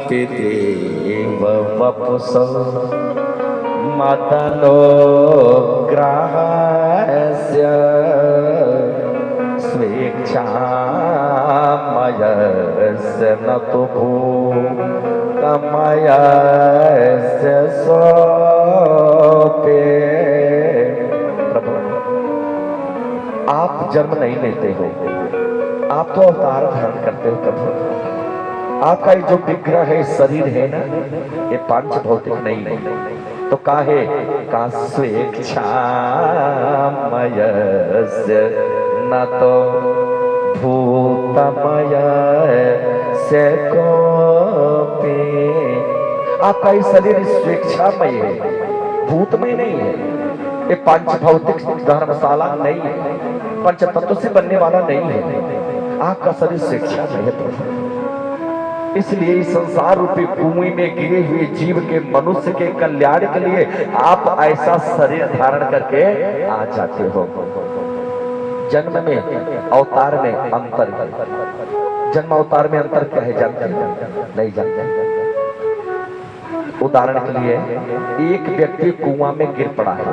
पितेव वपुषो मदनो ग्राह्य स्वेच्छामयस्य न तु भूतमयस्य सोऽपि। प्रभु, आप जन्म नहीं लेते हो, आप तो अवतार धारण करते हो। प्रभु, आपका ये जो विग्रह है, शरीर है ना, ये पांच भौतिक नहीं है। तो काहे का स्वेच्छामयस्य न तो भूतमयस्य कोऽपि। आपका ये शरीर स्वेच्छामय है, भूतमय नहीं है। ये पंच भौतिक धर्मशाला नहीं है, पंच तत्व से बनने वाला नहीं है। आपका शरीर स्वेच्छामय है प्रभु। इसलिए इस संसार रूपी भूमि में गिरे हुए जीव के, मनुष्य के कल्याण के लिए आप ऐसा शरीर धारण करके आ जाते हो। जन्म में अवतार में अंतर, जन्म अवतार में अंतर क्या है जानते हैं? नहीं जानते। उदाहरण के लिए एक व्यक्ति कुआं में गिर पड़ा है,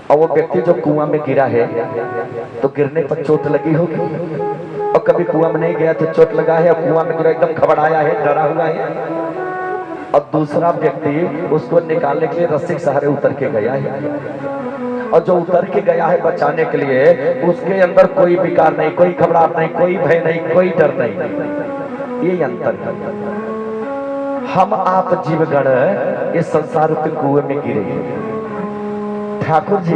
और वो व्यक्ति जो कुआं में गिरा है तो गिरने पर चोट लगी होगी, और कभी कुआं में नहीं गया तो चोट लगा है, और कुआं में गिरा एकदम घबराया है, डरा हुआ है। और दूसरा व्यक्ति उसको निकालने के लिए रस्सी के सहारे उतर के गया है, और जो उतर के गया है बचाने के लिए, उसके अंदर कोई विकार नहीं, कोई घबराहट नहीं, कोई भय नहीं, कोई डर नहीं। ये अंतर है। हम आप जीवगण इस संसार रूपी कुएं में गिरे हैं। ठाकुर जी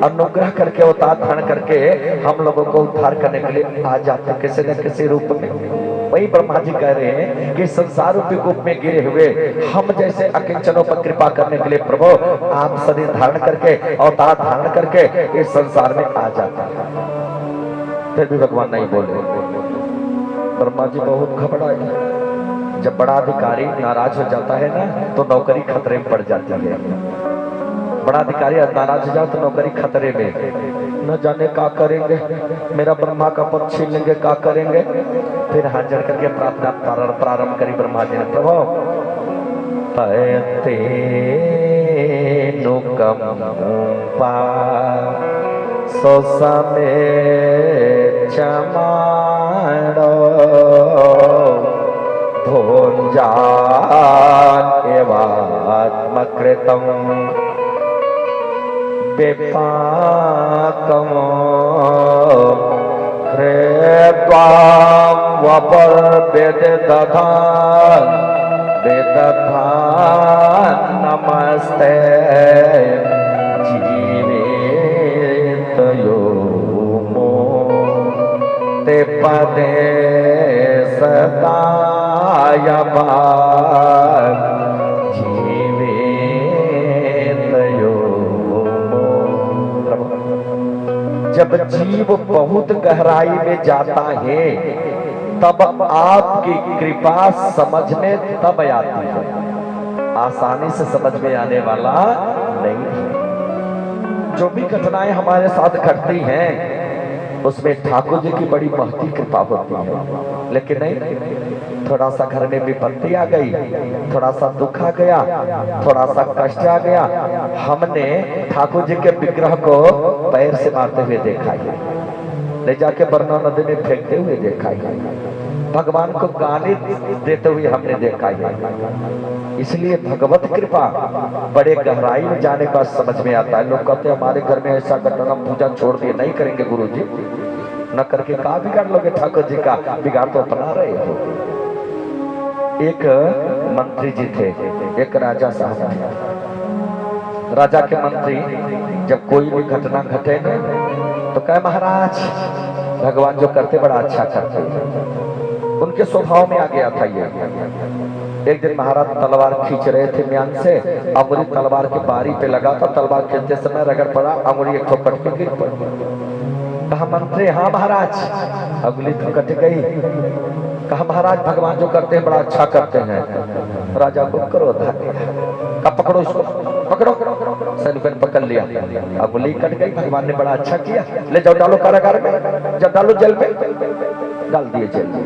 अनुग्रह करके अवतार धारण करके हम लोगों को उद्धार करने के लिए आ जाते हैं किसी न किसी रूप में। वही ब्रह्मा जी कह रहे हैं कि संसार रूपी कूप में गिरे हुए हम जैसे अकिंचनों पर कृपा करने के लिए प्रभु आप शरीर धारण करके, अवतार धारण करके इस संसार में आ जाते हैं। फिर भी भगवान नहीं बोले। ब्रह्मा जी बहुत घबराए। जब बड़ा अधिकारी नाराज हो जाता है ना, तो नौकरी खतरे में पड़ जाती है। बड़ा अधिकारी नाराज हो जाओ तो नौकरी खतरे में, न जाने क्या करेंगे, मेरा ब्रह्मा का पद छीन लेंगे, क्या करेंगे। फिर हाथ जोड़ करके प्रार्थना प्रारंभ करी ब्रह्मा जी ने। प्रभु तेनुकम सो समे चमाड़ो भोंजान एवात्मकृतम विपाकम हृद्वाम वपर वेदधान नमस्ते जीवेतयो मो ते पदे सदाय भाग जब जीव बहुत गहराई में जाता है तब आपकी कृपा समझ में तब आती है, आसानी से समझ में आने वाला नहीं है। जो भी घटनाएं हमारे साथ घटती हैं उसमें ठाकुर जी की बड़ी महती कृपा होती है। लेकिन नहीं, थोड़ा सा घर में विपत्ति आ गई, थोड़ा सा दुख आ गया, थोड़ा सा कष्ट आ गया, हमने ठाकुर जी के विग्रह को पैर से मारते हुए देखा है, ले जाके बरना नदी में फेंकते हुए देखा है, भगवान को गाली देते हुए हमने देखा है। इसलिए भगवत कृपा बड़े गहराई में जाने का समझ में आता है। लोग कहते हैं हमारे घर में ऐसा घटना, पूजा छोड़ दिए, नहीं करेंगे गुरु जी। न करके कहा बिगाड़ लोगे ठाकुर जी का? बिगाड़ तो अपना रहे हो। एक मंत्री जी थे, एक राजा साहब थे। राजा के मंत्री जब कोई भी घटना घटे ना तो कहे महाराज भगवान जो करते बड़ा अच्छा करते। उनके स्वभाव में आ गया था ये। एक दिन महाराज तलवार खींच रहे थे म्यान से, अंगुली तलवार की बारी पे लगा था, तलवार खींचते समय रगड़ पड़ा, अंगुली एक ठो कट के गिर पड़ी। कहा मंत्री हाँ महाराज, अंगुली तो कट गई। कहा महाराज भगवान जो करते हैं बड़ा अच्छा करते हैं। राजा को क्रोध आ गया, कहा पकड़ो इसको, पकड़ो। सैनिकों ने पकड़ लिया, अंगुली कट गई, भगवान ने बड़ा अच्छा किया, ले जाओ डालो कारागार में, जब डालो जेल में, डाल दिए जेल में।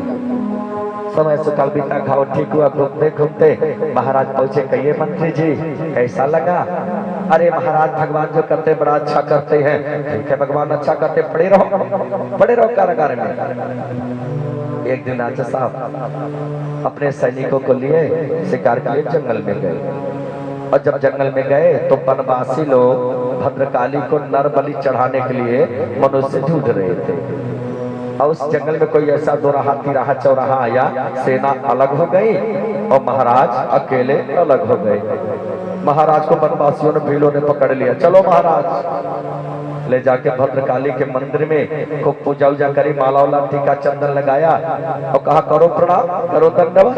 समय सुकाल बीता, घाव ठीक हुआ। घूमते घूमते महाराज पहुंचे, कहिए मंत्री जी कैसा लगा? अरे महाराज भगवान जो करते बड़ा अच्छा करते हैं। ठीक है भगवान अच्छा करते, पड़े रहो कारागार में। एक दिन राजा साहब अपने सैनिकों को लिए शिकार के लिए जंगल में गए, और जब जंगल में गए तो वनवासी लोग भद्रकाली को नर बलि चढ़ाने के लिए मनुष्य ढूंढ रहे थे। और उस जंगल में कोई ऐसा दोराहा तिराहा चौराहा आया, सेना अलग हो गई और महाराज अकेले अलग हो गए। महाराज को वनवासियों ने भीलों ने पकड़ लिया। चलो महाराज, ले जाके भद्रकाली के मंदिर में खूब पूजा उजा करी, माला वाला टीका चंदन लगाया और कहा करो प्रणाम, करो दंडवत।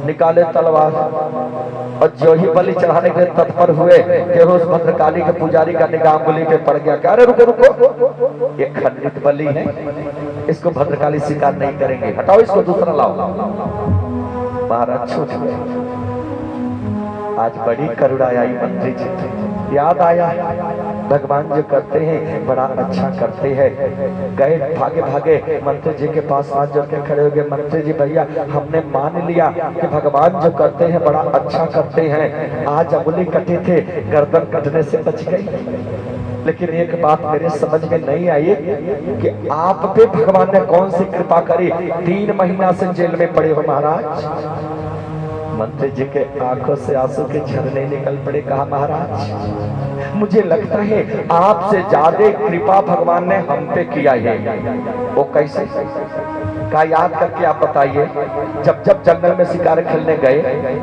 निकाले तलवार और जो ही बलि चढ़ाने के तत्पर हुए कि उस भद्रकाली के पुजारी का निगाह अंगुली पे पड़ गया। क्या? अरे रुको रुको, ये खंडित बलि है, इसको भद्रकाली स्वीकार नहीं करेंगे, हटाओ इसको, दूसरा लाओ। महाराज छूट गए। आज बड़ी करुणा आई मंत्री जी, याद आया भगवान जो करते हैं बड़ा अच्छा करते हैं। गए भागे भागे मंत्री जी के पास हाथ जोड़ के खड़े हो गए, मंत्री जी भैया हमने मान लिया कि भगवान जो करते हैं बड़ा अच्छा करते हैं। आज अंगुली कटी थे, गर्दन कटने से बच गई, लेकिन एक बात मेरे समझ में नहीं आई कि आप पे भगवान ने कौन सी कृपा करी, 3 महीना से जेल में पड़े हो महाराज। मंत्री जी के आंखों से आंसू के झरने निकल पड़े। कहा महाराज मुझे लगता है आपसे ज्यादा कृपा भगवान ने हम पे किया है। वो कैसे? का याद करके आप बताइए। जब जब जंगल में शिकार खेलने गए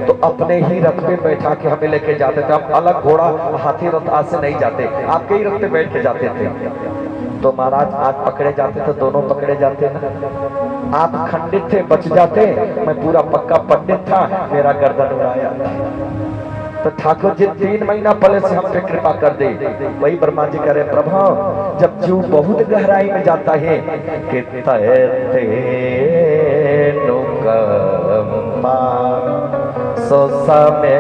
तो अपने ही रथ पे बैठा के हमें लेके जाते थे। हम अलग घोड़ा हाथी रथ आज से नहीं जाते, आपके ही रथ पे बैठ के जाते थे। तो महाराज आज पकड़े जाते थे, दोनों पकड़े जाते ना। आप खंडित थे, बच जाते, मैं पूरा पक्का पंडित था, मेरा गर्दन उड़ाया। तो ठाकुर जी 3 महीना पहले से हम पे कृपा कर दे। वही ब्रह्मा जी करे, प्रभु जब जीव बहुत गहराई में जाता है कि तैरते नुकम्मा सो समय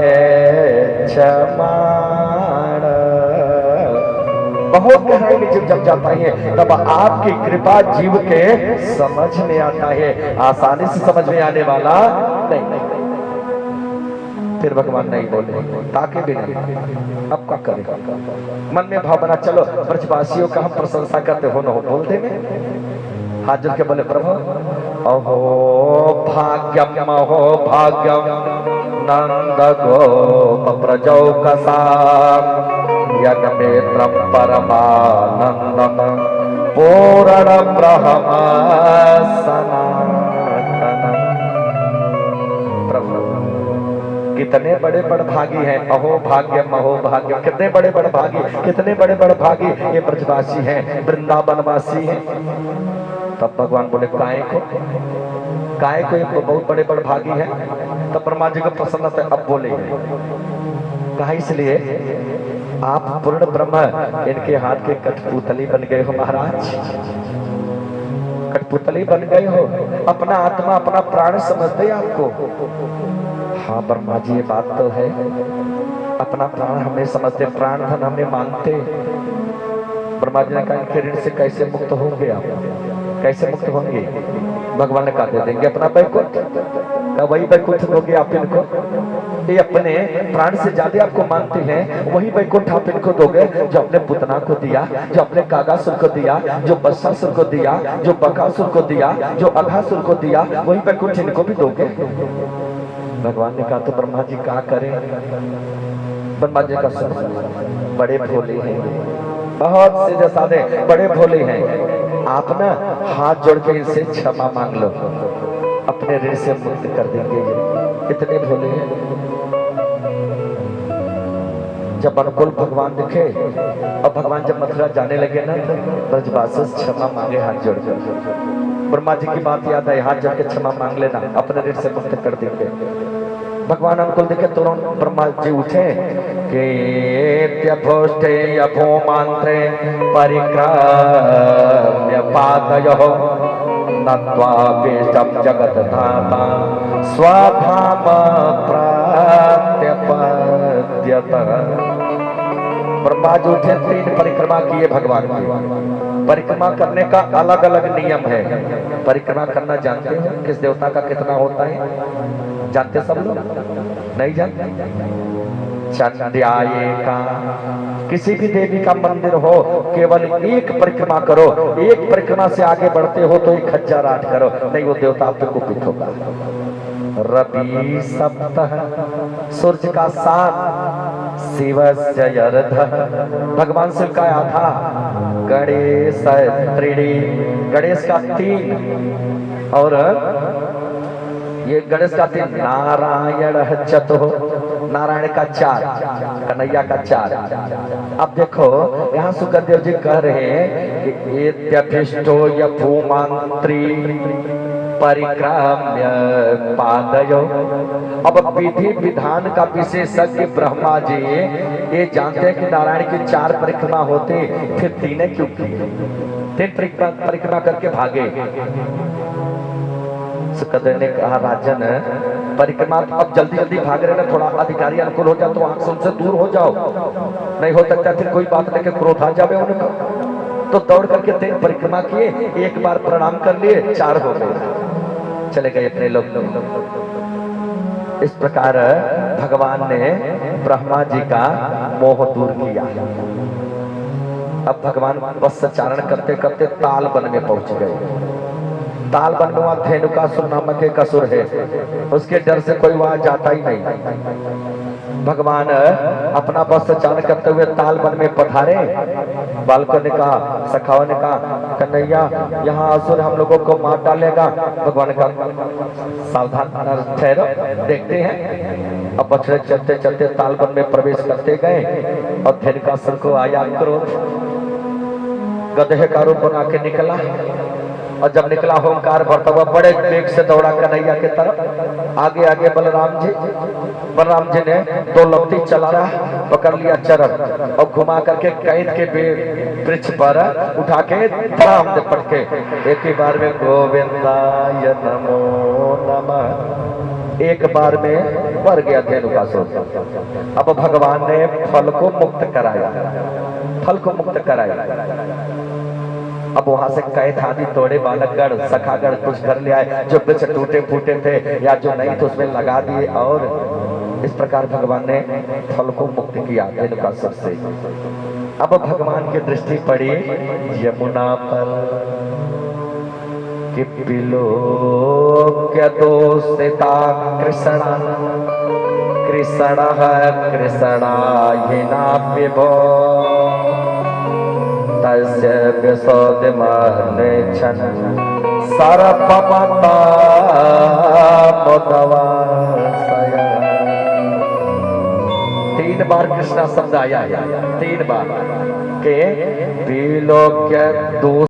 क्षमाण। बहुत गहराई में जीव जब जाता है तब आपकी कृपा जीव के समझ में आता है, आसानी से समझ में आने वाला नहीं। फिर भगवान नहीं बोले, ताके भी नहीं। अब क्या करें? मन में भाव बना, चलो ब्रजवासियों का हम प्रशंसा करते हो, न हो बोल दे में। हाथ जोड़ के बोले, प्रभु अहो भाग्यम अहो भाग्यम नंद गोप प्रजौ कसा यज्ञमेत्र परमानंदम पूर्ण ब्रह्म सनातनम। प्रभु कितने बड़े बड़े भागी हैं, अहो भाग्यम अहो भाग्यम। कितने बड़े बड़े भागी, कितने बड़े बड़े भागी ये ब्रजवासी हैं, वृंदावनवासी हैं। तब भगवान बोले काय को ये बहुत बड़े बड़े भागी हैं। तब ब्रह्मा जी को प्रसन्नता अब बोले, कहा इसलिए आप पूर्ण ब्रह्म इनके हाथ के कठपुतली बन गए हो महाराज, कठपुतली बन गए हो। अपना आत्मा अपना प्राण समझते आपको। हाँ ब्रह्मा जी ये बात तो है, अपना प्राण हमें समझते, प्राण धन हमें मानते। ब्रह्मा जी ने कहा इनके ऋण से कैसे मुक्त होंगे आप, कैसे मुक्त होंगे? भगवान ने कहा दे देंगे अपना बैकुंठ। वही बैकुंठ दोगे आप इनको, ये अपने प्राण से ज्यादा आपको मानते हैं, वही बैकुंठ आप इनको दोगे जो अपने पुतना को दिया, जो अपने कागासुर को दिया, जो बत्सासुर को दिया, जो बकासुर को दिया, जो अघासुर को दिया, वही बैकुंठ इनको भी दोगे। भगवान ने कहा तो ब्रह्मा जी क्या करें? ब्रह्मा जी का सुन, बड़े भोले हैं, बहुत सीधे साधे बड़े भोले हैं। आप ना हाथ जोड़ के इनसे क्षमा मांग लो, अपने ऋण से मुक्त कर देंगे। इतने भोले हैं। जब अनुकूल भगवान दिखे और भगवान जब मथुरा जाने लगे ना, ब्रजवासी क्षमा मांगे हाथ जोड़ कर। ब्रह्मा जी की बात याद आई, हाथ जोड़ के क्षमा मांग लेना, अपने ऋण से मुक्त कर देंगे। भगवान अनुकूल देखे तुरंत ब्रह्मा जी उठे कि त्यभोष्टे यभोमांत्रे परिक्रम्य पादयोः नत्वा पेष्टं जगद्धाता स्वधाम प्रत्यपद्यत। ब्रह्मा जी उठे, 3 परिक्रमा किए भगवान की। परिक्रमा करने का अलग अलग नियम है। परिक्रमा करना जानते हैं किस देवता का कितना होता है? जानते सब लोग? नहीं जानते? चंद्याये का किसी भी देवी का मंदिर हो, केवल एक परिक्रमा करो। एक परिक्रमा से आगे बढ़ते हो तो 1008 करो, नहीं वो देवता आप पे कुपित होगा। रवि सप्तह सूर्य का 7, शिवस्य यर्धः भगवान शिव का आधा, गणेश त्रीणी गणेश का 3 और ये गणेश का 3, नारायण चतुः नारायण का 4, कन्हैया का 4। अब देखो यहाँ सुखदेव जी कह रहे हैं कि एत्यभिष्टो यभूमांत्री परिक्रम्य पादयो। अब विधि विधान का विशेषज्ञ ब्रह्मा जी ये जानते हैं कि नारायण की 4 परिक्रमा होते, फिर 3 क्यों की? 3 परिक्रमा करके भागे। सुखदेव ने कहा राजन परिक्रमा अब जल्दी जल्दी भाग रहे ना, थोड़ा अधिकारी अनुकूल हो जाओ तो आंख से उनसे दूर हो जाओ, नहीं हो सकता फिर कोई बात लेके क्रोध आ जावे उनको। तो दौड़ करके 3 परिक्रमा किए, एक बार प्रणाम कर लिए, 4 हो गए, चले गए अपने लोग। इस प्रकार भगवान ने ब्रह्मा जी का मोह दूर किया। अब भगवान बस चारण करते करते ताल वन में पहुंच गए। ताल वन में वहां धेनुकासुर नामक एक असुर है, उसके डर से कोई वहां जाता ही नहीं। भगवान अपना बस चालन करते हुए ताल वन में पधारे। बालकों ने कहा, सखाओं ने कहा, कन्हैया यहाँ असुर हम लोगों को मार डालेगा। भगवान का सावधान ठहरो, देखते हैं। अब बछड़े चलते चलते ताल वन में प्रवेश करते गए और धेनुकासुर को आया क्रोध, गधे का रूप बना के निकला और जब निकला होमकार भरता हुआ बड़े वेग से दौड़ा कन्हैया की तरफ। आगे आगे बलराम जी ने 2 लपटी चलाया, पकड़ लिया चरण और घुमा करके कैद के वृक्ष पर उठा के धाम दे पटके एक ही बार में गोविंदाय नमो नमः, एक बार में मर गया धेनुकासुर। अब भगवान ने फल को मुक्त कराया, फल को मुक्त कराया। अब वहां से कैद आदि तोड़े, बालकगढ़ सखागढ़ कुछ घर ले आए, जो वृक्ष टूटे फूटे थे या जो नहीं तो उसमें लगा दिए, और इस प्रकार भगवान ने फल को मुक्त किया धेनुकासुर से। अब भगवान की दृष्टि पड़ी यमुना पर कि विलोक्य दोषिता कृष्णा कृष्णः कृष्णायिना विभो तस्य विशोधिमहर्निच्छन् सर्पमता मुदवासय। 3 बार कृष्णा शब्द आया है, 3 बार के विलोक्य दोष